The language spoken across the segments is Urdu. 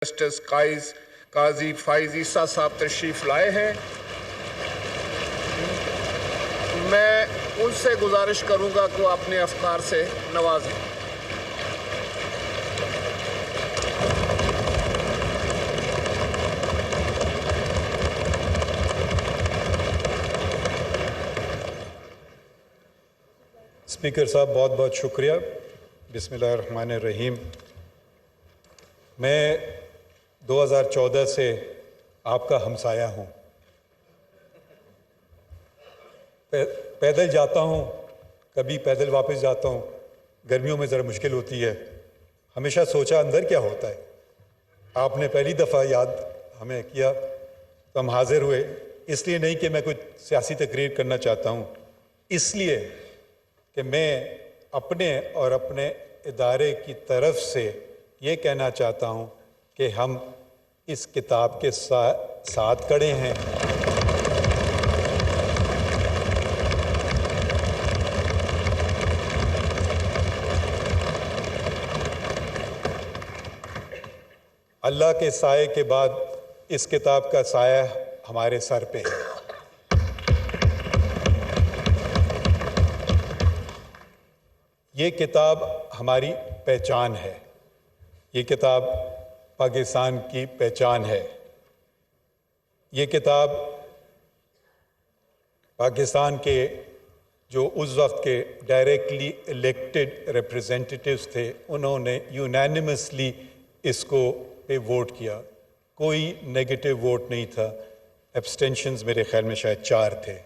جسٹس قاضی فائز عیسیٰ صاحب تشریف لائے ہیں. میں ان سے گزارش کروں گا کہ وہ اپنے افکار سے نوازیں. اسپیکر صاحب بہت بہت شکریہ. بسم اللہ الرحمن الرحیم. میں 2014 سے آپ کا ہمسایہ ہوں. پیدل جاتا ہوں، کبھی پیدل واپس جاتا ہوں. گرمیوں میں ذرا مشکل ہوتی ہے. ہمیشہ سوچا اندر کیا ہوتا ہے. آپ نے پہلی دفعہ یاد ہمیں کیا تو ہم حاضر ہوئے. اس لیے نہیں کہ میں کوئی سیاسی تقریر کرنا چاہتا ہوں، اس لیے کہ میں اپنے اور اپنے ادارے کی طرف سے یہ کہنا چاہتا ہوں کہ ہم اس کتاب کے ساتھ کھڑے ہیں. اللہ کے سائے کے بعد اس کتاب کا سایہ ہمارے سر پہ ہے. یہ کتاب ہماری پہچان ہے. یہ کتاب پاکستان کی پہچان ہے. یہ کتاب پاکستان کے جو اس وقت کے ڈائریکٹلی الیکٹڈ ریپرزینٹیٹیوز تھے، انہوں نے یونینیمسلی اس کو پہ ووٹ کیا. کوئی نیگیٹو ووٹ نہیں تھا. ایبسٹینشنز میرے خیال میں شاید 4 تھے.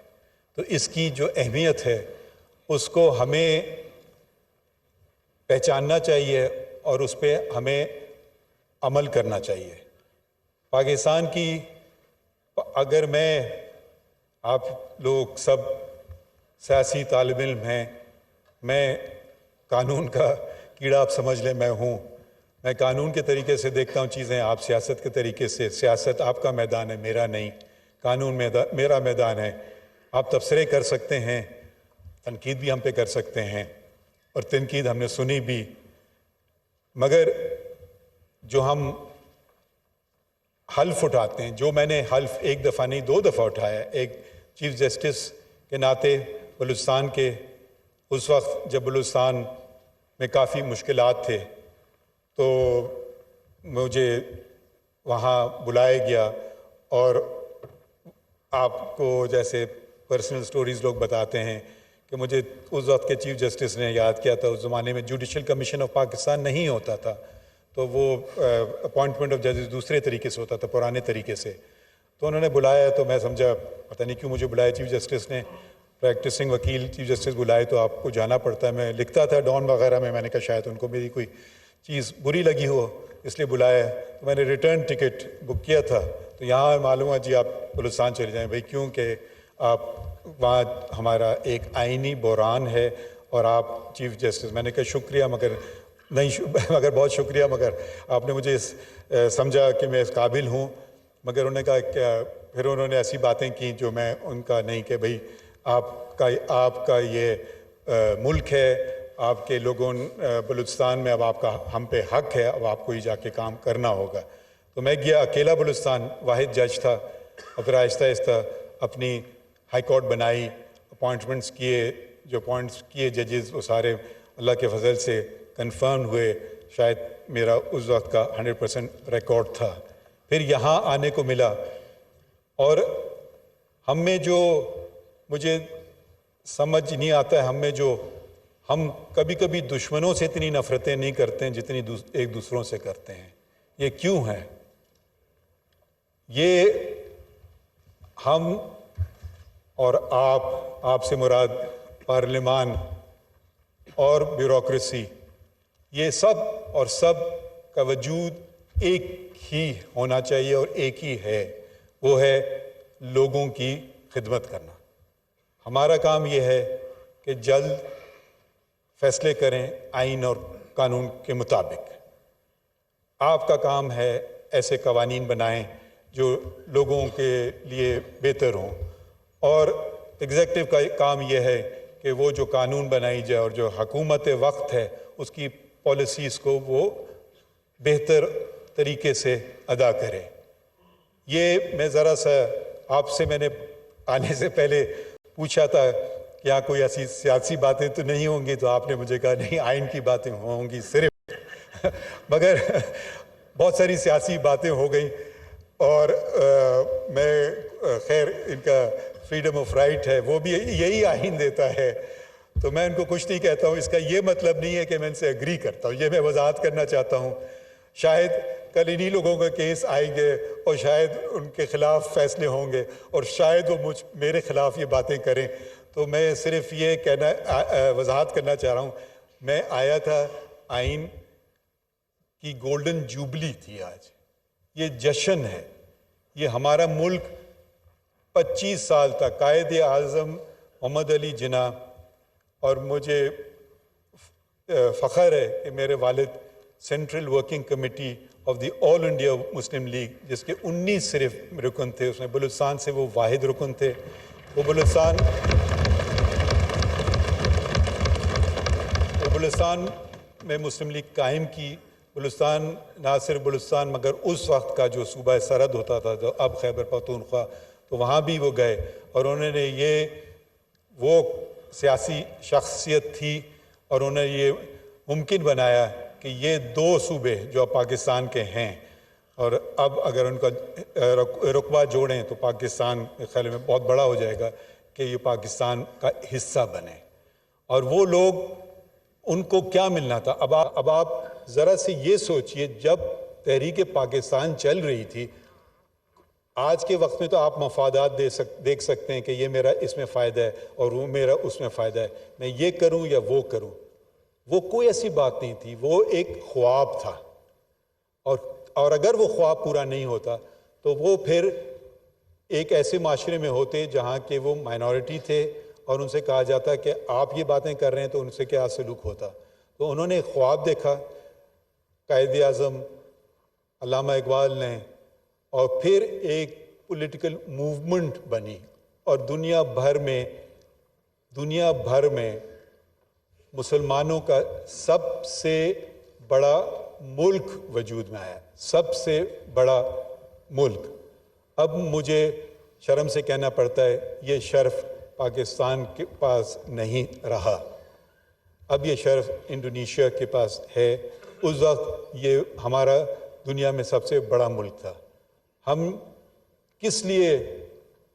تو اس کی جو اہمیت ہے اس کو ہمیں پہچاننا چاہیے اور اس پہ ہمیں عمل کرنا چاہیے. پاکستان کی اگر آپ لوگ سب سیاسی طالب علم ہیں، میں قانون کا کیڑا آپ سمجھ لیں میں ہوں. میں قانون کے طریقے سے دیکھتا ہوں چیزیں، آپ سیاست کے طریقے سے. سیاست آپ کا میدان ہے، میرا نہیں. قانون میرا میدان ہے. آپ تبصرے کر سکتے ہیں، تنقید بھی ہم پہ کر سکتے ہیں، اور تنقید ہم نے سنی بھی. مگر جو ہم حلف اٹھاتے ہیں، جو میں نے حلف ایک دفعہ نہیں 2 دفعہ اٹھایا، ایک چیف جسٹس کے ناطے بلوچستان کے، اس وقت جب بلوچستان میں کافی مشکلات تھے تو مجھے وہاں بلایا گیا، اور آپ کو جیسے پرسنل سٹوریز لوگ بتاتے ہیں کہ مجھے اس وقت کے چیف جسٹس نے یاد کیا تھا. اس زمانے میں جوڈیشل کمیشن آف پاکستان نہیں ہوتا تھا، تو وہ اپوائنٹمنٹ آف ججز دوسرے طریقے سے ہوتا تھا، پرانے طریقے سے. تو انہوں نے بلایا تو میں سمجھا پتہ نہیں کیوں مجھے بلایا چیف جسٹس نے. پریکٹسنگ وکیل چیف جسٹس بلائے تو آپ کو جانا پڑتا ہے. میں لکھتا تھا ڈان وغیرہ میں نے کہا شاید ان کو میری کوئی چیز بری لگی ہو اس لیے بلایا. تو میں نے ریٹرن ٹکٹ بک کیا تھا. تو یہاں معلوم ہے جی آپ بلوچستان چلے جائیں. بھائی کیوں کہ آپ وہاں ہمارا ایک آئینی بحران ہے اور آپ چیف جسٹس. میں نے کہا شکریہ مگر بہت شکریہ، مگر آپ نے مجھے سمجھا کہ میں اس قابل ہوں. مگر انہوں نے کہا کہ پھر انہوں نے ایسی باتیں کی جو میں ان کا نہیں، کہ بھئی آپ کا یہ ملک ہے، آپ کے لوگوں بلوچستان میں، اب آپ کا ہم پہ حق ہے، اب آپ کو ہی جا کے کام کرنا ہوگا. تو میں گیا اکیلا بلوچستان، واحد جج تھا. اور پھر آہستہ آہستہ اپنی ہائی کورٹ بنائی، اپوائنٹمنٹس کیے. جو اپوائنٹس کیے ججز وہ سارے اللہ کے فضل سے کنفرم ہوئے. شاید میرا اس وقت کا 100% ریکارڈ تھا. پھر یہاں آنے کو ملا، اور ہم میں جو مجھے سمجھ نہیں آتا ہے، ہم کبھی کبھی دشمنوں سے اتنی نفرتیں نہیں کرتے ہیں جتنی ایک دوسروں سے کرتے ہیں. یہ کیوں ہے؟ یہ ہم اور آپ سے مراد پارلیمان اور بیوروکریسی، یہ سب کا وجود ایک ہی ہونا چاہیے اور ایک ہی ہے، وہ ہے لوگوں کی خدمت کرنا. ہمارا کام یہ ہے کہ جلد فیصلے کریں آئین اور قانون کے مطابق. آپ کا کام ہے ایسے قوانین بنائیں جو لوگوں کے لیے بہتر ہوں. اور ایگزیکٹو کا کام یہ ہے کہ وہ جو قانون بنائی جائے اور جو حکومت وقت ہے اس کی پالیسیز کو وہ بہتر طریقے سے ادا کرے. یہ میں ذرا سا آپ سے میں نے آنے سے پہلے پوچھا تھا کہ یہاں کوئی ایسی سیاسی باتیں تو نہیں ہوں گی، تو آپ نے مجھے کہا نہیں، آئین کی باتیں ہوں گی صرف. مگر بہت ساری سیاسی باتیں ہو گئیں، اور میں خیر ان کا فریڈم آف رائٹ ہے، وہ بھی یہی آئین دیتا ہے، تو میں ان کو کچھ نہیں کہتا ہوں. اس کا یہ مطلب نہیں ہے کہ میں ان سے اگری کرتا ہوں، یہ میں وضاحت کرنا چاہتا ہوں. شاید کل انہی لوگوں کا کیس آئیں گے اور شاید ان کے خلاف فیصلے ہوں گے، اور شاید وہ میرے خلاف یہ باتیں کریں. تو میں صرف یہ وضاحت کرنا چاہ رہا ہوں. میں آیا تھا، آئین کی گولڈن جوبلی تھی آج، یہ جشن ہے. یہ ہمارا ملک 25 سال تک قائد اعظم محمد علی جناح، اور مجھے فخر ہے کہ میرے والد central working committee of the all India Muslim league, جس کے 19 صرف رکن تھے، اس میں بلوچستان سے وہ واحد رکن تھے. وہ بلوچستان میں مسلم لیگ قائم کی. بلوچستان نہ صرف بلوچستان مگر اس وقت کا جو صوبہ سرحد ہوتا تھا، جو اب خیبر پختونخوا، تو وہاں بھی وہ گئے، اور انہوں نے وہ سیاسی شخصیت تھی، اور انہوں نے یہ ممکن بنایا کہ یہ 2 صوبے جو اب پاکستان کے ہیں، اور اب اگر ان کا رقبہ جوڑیں تو پاکستان میرے خیال میں بہت بڑا ہو جائے گا، کہ یہ پاکستان کا حصہ بنے. اور وہ لوگ، ان کو کیا ملنا تھا؟ اب آپ ذرا سے یہ سوچئے، جب تحریک پاکستان چل رہی تھی، آج کے وقت میں تو آپ مفادات دیکھ سکتے ہیں کہ یہ میرا اس میں فائدہ ہے اور وہ میرا اس میں فائدہ ہے، میں یہ کروں یا وہ کروں. وہ کوئی ایسی بات نہیں تھی، وہ ایک خواب تھا. اور اگر وہ خواب پورا نہیں ہوتا تو وہ پھر ایک ایسے معاشرے میں ہوتے جہاں کہ وہ مائنورٹی تھے، اور ان سے کہا جاتا کہ آپ یہ باتیں کر رہے ہیں تو ان سے کیا سلوک ہوتا. تو انہوں نے خواب دیکھا، قائد اعظم علامہ اقبال نے، اور پھر ایک پولیٹیکل موومنٹ بنی، اور دنیا بھر میں مسلمانوں کا سب سے بڑا ملک وجود میں آیا، سب سے بڑا ملک. اب مجھے شرم سے کہنا پڑتا ہے، یہ شرف پاکستان کے پاس نہیں رہا، اب یہ شرف انڈونیشیا کے پاس ہے. اس وقت یہ ہمارا دنیا میں سب سے بڑا ملک تھا. ہم کس لیے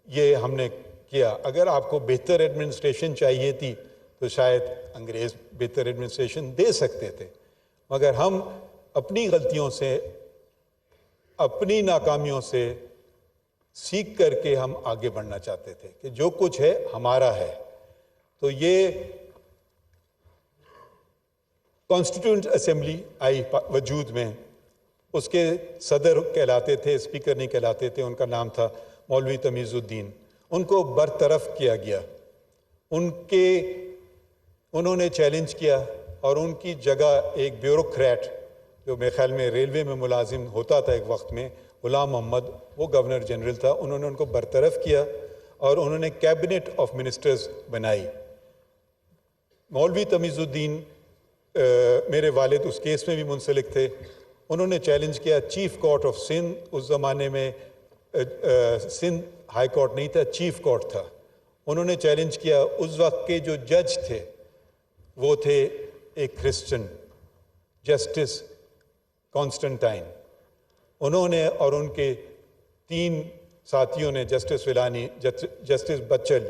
یہ ہم نے کیا؟ اگر آپ کو بہتر ایڈمنسٹریشن چاہیے تھی تو شاید انگریز بہتر ایڈمنسٹریشن دے سکتے تھے، مگر ہم اپنی غلطیوں سے، اپنی ناکامیوں سے سیکھ کر کے ہم آگے بڑھنا چاہتے تھے کہ جو کچھ ہے ہمارا ہے. تو یہ کانسٹیٹیوئنٹ اسمبلی آئی وجود میں، اس کے صدر کہلاتے تھے، اسپیکر نہیں کہلاتے تھے، ان کا نام تھا مولوی تمیز الدین. ان کو برطرف کیا گیا، انہوں نے چیلنج کیا، اور ان کی جگہ ایک بیوروکریٹ جو میرے خیال میں ریلوے میں ملازم ہوتا تھا ایک وقت میں، غلام محمد، وہ گورنر جنرل تھا. انہوں نے ان کو برطرف کیا اور انہوں نے کیبنٹ آف منسٹرز بنائی. مولوی تمیز الدین، میرے والد اس کیس میں بھی منسلک تھے، انہوں نے چیلنج کیا چیف کورٹ آف سندھ. اس زمانے میں سندھ ہائی کورٹ نہیں تھا، چیف کورٹ تھا. انہوں نے چیلنج کیا. اس وقت کے جو جج تھے وہ تھے ایک کرسچن، جسٹس کانسٹنٹائن. انہوں نے اور ان کے 3 ساتھیوں نے، جسٹس ویلانی، جسٹس بچل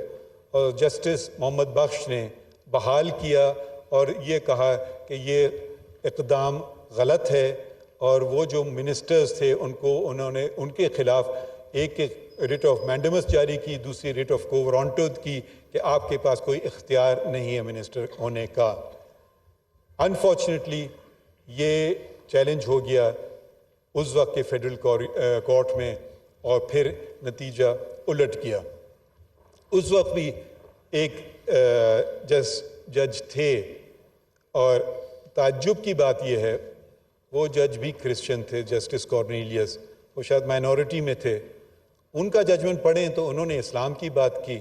اور جسٹس محمد بخش نے بحال کیا، اور یہ کہا کہ یہ اقدام غلط ہے. اور وہ جو منسٹرز تھے انہوں نے ان کے خلاف ایک ریٹ آف مینڈمس جاری کی، دوسری ریٹ آف کو وارنٹڈ کی کہ آپ کے پاس کوئی اختیار نہیں ہے منسٹر ہونے کا. انفارچونیٹلی یہ چیلنج ہو گیا اس وقت کے فیڈرل کورٹ میں، اور پھر نتیجہ الٹ گیا. اس وقت بھی ایک جج تھے، اور تعجب کی بات یہ ہے وہ جج بھی کرسچن تھے، جسٹس کارنیلیس. وہ شاید مائنورٹی میں تھے. ان کا ججمنٹ پڑھیں تو انہوں نے اسلام کی بات کی،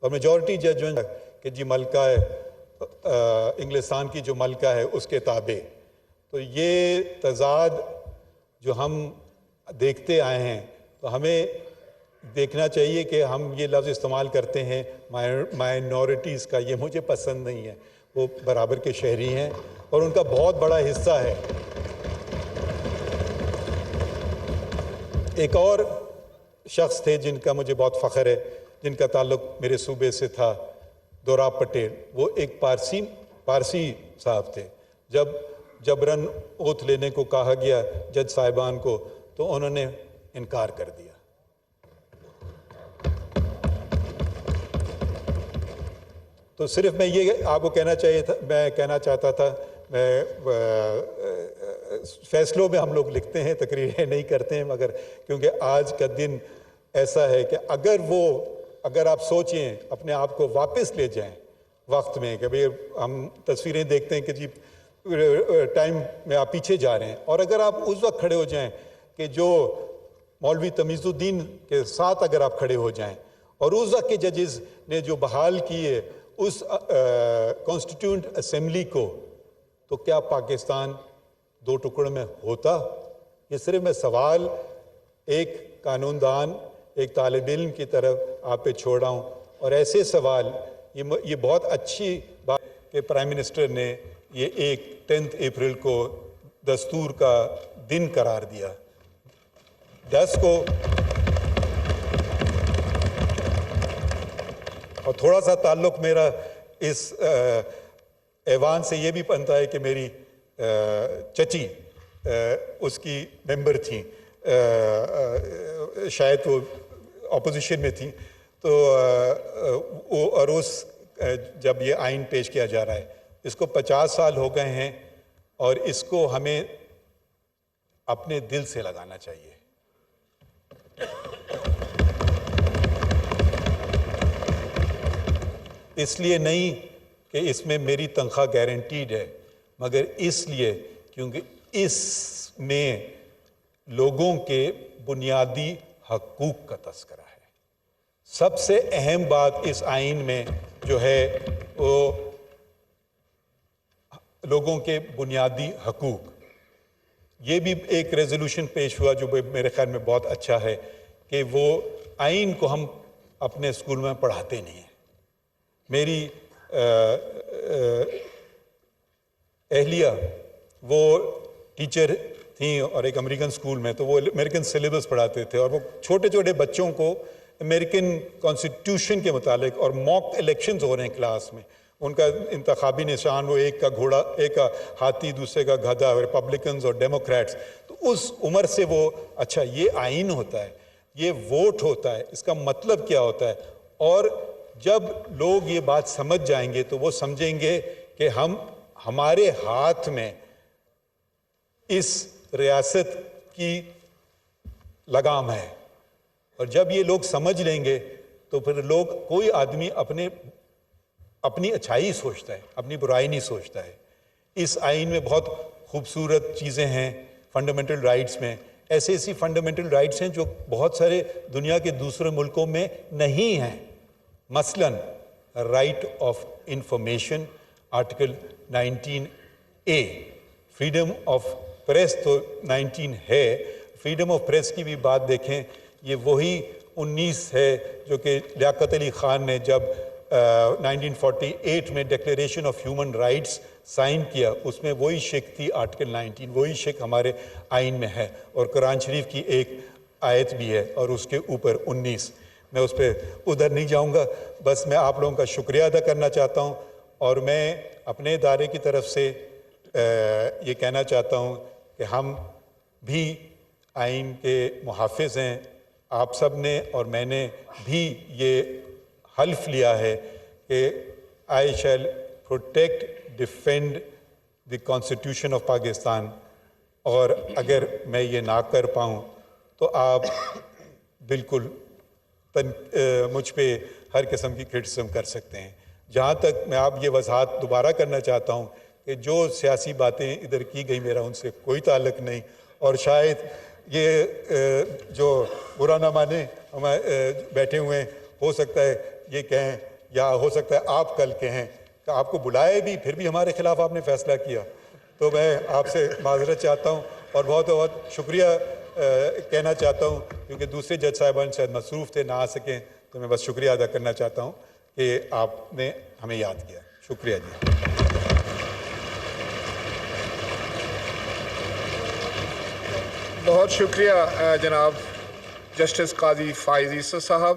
اور میجورٹی ججمنٹ کہ جی ملکہ انگلستان کی جو ملکہ ہے اس کے تابع. تو یہ تضاد جو ہم دیکھتے آئے ہیں تو ہمیں دیکھنا چاہیے کہ ہم یہ لفظ استعمال کرتے ہیں مائنورٹیز کا، یہ مجھے پسند نہیں ہے. وہ برابر کے شہری ہیں اور ان کا بہت بڑا حصہ ہے. ایک اور شخص تھے جن کا مجھے بہت فخر ہے، جن کا تعلق میرے صوبے سے تھا، دوراب پٹیل. وہ ایک پارسی صاحب تھے. جب جبراً اوتھ لینے کو کہا گیا جج صاحبان کو تو انہوں نے انکار کر دیا. تو صرف میں یہ آپ کو کہنا چاہتا تھا، میں فیصلوں میں ہم لوگ لکھتے ہیں، تقریریں نہیں کرتے ہیں، مگر کیونکہ آج کا دن ایسا ہے کہ اگر آپ سوچیں، اپنے آپ کو واپس لے جائیں وقت میں، کہ بھئی ہم تصویریں دیکھتے ہیں کہ جی ٹائم میں آپ پیچھے جا رہے ہیں، اور اگر آپ اس وقت کھڑے ہو جائیں کہ جو مولوی تمیز الدین کے ساتھ اگر آپ کھڑے ہو جائیں، اور اس وقت کے ججز نے جو بحال کیے اس کانسٹیٹیوئنٹ اسمبلی کو، تو کیا پاکستان دو ٹکڑوں میں ہوتا؟ یہ صرف میں سوال ایک قانون دان، ایک طالب علم کی طرف آپ پہ چھوڑ رہا ہوں. اور ایسے سوال، یہ بہت اچھی بات کہ پرائم منسٹر نے یہ 10 اپریل کو دستور کا دن قرار دیا. 10 کو، اور تھوڑا سا تعلق میرا اس ایوان سے یہ بھی بنتا ہے کہ میری چچی اس کی ممبر تھیں، شاید وہ اپوزیشن میں تھیں. تو اور جب یہ آئین پیش کیا جا رہا ہے، اس کو 50 سال ہو گئے ہیں، اور اس کو ہمیں اپنے دل سے لگانا چاہیے. اس لیے نہیں کہ اس میں میری تنخواہ گارنٹیڈ ہے، مگر اس لیے کیونکہ اس میں لوگوں کے بنیادی حقوق کا تذکرہ ہے. سب سے اہم بات اس آئین میں جو ہے وہ لوگوں کے بنیادی حقوق. یہ بھی ایک ریزولوشن پیش ہوا جو میرے خیال میں بہت اچھا ہے کہ وہ آئین کو ہم اپنے اسکول میں پڑھاتے نہیں ہیں. میری اہلیہ وہ ٹیچر تھیں اور ایک امریکن اسکول میں، تو وہ امریکن سلیبس پڑھاتے تھے، اور وہ چھوٹے چھوٹے بچوں کو امریکن کانسٹیٹیوشن کے متعلق، اور موک الیکشنز ہو رہے ہیں کلاس میں، ان کا انتخابی نشان وہ ایک کا گھوڑا، ایک کا ہاتھی، دوسرے کا گدھا، ریپبلکنز اور ڈیموکریٹس. تو اس عمر سے وہ اچھا یہ آئین ہوتا ہے، یہ ووٹ ہوتا ہے، اس کا مطلب کیا ہوتا ہے. اور جب لوگ یہ بات سمجھ جائیں گے تو وہ سمجھیں گے کہ ہمارے ہاتھ میں اس ریاست کی لگام ہے. اور جب یہ لوگ سمجھ لیں گے تو پھر کوئی آدمی اپنی اچھائی سوچتا ہے، اپنی برائی نہیں سوچتا ہے. اس آئین میں بہت خوبصورت چیزیں ہیں فنڈامنٹل رائٹس میں. ایسی فنڈامنٹل رائٹس ہیں جو بہت سارے دنیا کے دوسرے ملکوں میں نہیں ہیں. مثلاً right of information, article 19A. Freedom of press تو 19 ہے. فریڈم آف پریس کی بھی بات دیکھیں، یہ وہی 19 ہے جو کہ لیاقت علی خان نے جب 1948 میں declaration of human rights sign کیا، اس میں وہی شک تھی آرٹیکل 19، وہی شک ہمارے آئین میں ہے. اور قرآن شریف کی ایک آیت بھی ہے اور اس کے اوپر 19. میں اس پہ ادھر نہیں جاؤں گا، بس میں آپ لوگوں کا شکریہ ادا کرنا چاہتا ہوں. اور میں اپنے ادارے کی طرف سے یہ کہنا چاہتا ہوں کہ ہم بھی آئین کے محافظ ہیں. آپ سب نے اور میں نے بھی یہ حلف لیا ہے کہ I shall protect, defend the constitution of Pakistan. اور اگر میں یہ نہ کر پاؤں تو آپ بالکل مجھ پہ ہر قسم کی کرٹیسزم کر سکتے ہیں. جہاں تک میں آپ یہ وضاحت دوبارہ کرنا چاہتا ہوں کہ جو سیاسی باتیں ادھر کی گئی میرا ان سے کوئی تعلق نہیں. اور شاید یہ جو برا نہ مانے ہمارے بیٹھے ہوئے ہیں، ہو سکتا ہے یہ کہیں، یا ہو سکتا ہے آپ کل کہیں کہ آپ کو بلائے بھی پھر بھی ہمارے خلاف آپ نے فیصلہ کیا. تو میں آپ سے معذرت چاہتا ہوں اور بہت بہت شکریہ کہنا چاہتا ہوں کیونکہ دوسرے جج صاحبان شاید مصروف تھے، نہ آ سکیں، تو میں بس شکریہ ادا کرنا چاہتا ہوں کہ آپ نے ہمیں یاد کیا. شکریہ جی. بہت شکریہ جناب جسٹس قاضی فائز عیسی صاحب.